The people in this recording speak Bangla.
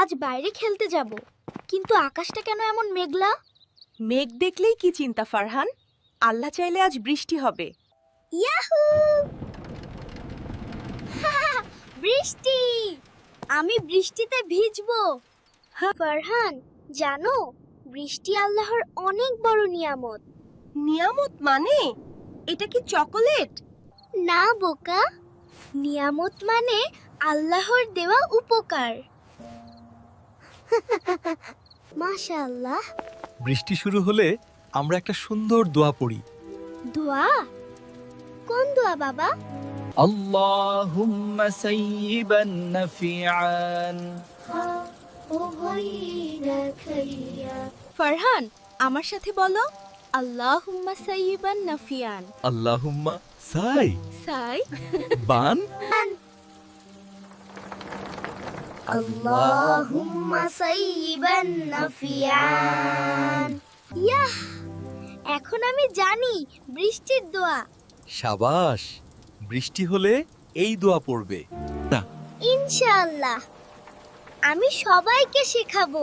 আজ বাইরে খেলতে যাব, কিন্তু আকাশটা কেন এমন মেঘলা? মেঘ দেখলেই কি চিন্তা ফারহান? আল্লাহ চাইলে আজ বৃষ্টি হবে। ইয়াহু! বৃষ্টি! আমি বৃষ্টিতে ভিজবো। ফারহান, জানো বৃষ্টি আল্লাহর অনেক বড় নিয়ামত। নিয়ামত মানে এটা কি চকোলেট? না বোকা, নিয়ামত মানে আল্লাহর দেওয়া উপকার। মাশাআল্লাহ। বৃষ্টি শুরু হলে আমরা একটা সুন্দর দোয়া পড়ি। দোয়া? কোন দোয়া বাবা? اللهم سيبا نفيعا ফারহান, আমার সাথে বলো, আল্লাহুম্মা সাইয়িবান নাফিয়ান। আল্লাহুম্মা সাই সাই বান। আল্লাহুম্মা সাইয়িবান নাফিয়ান। ইয়াহ! এখন আমি জানি বৃষ্টির দোয়া। সাবাস, বৃষ্টি হলে এই দোয়া পড়বে। ইনশাআল্লাহ আমি সবাইকে শেখাবো।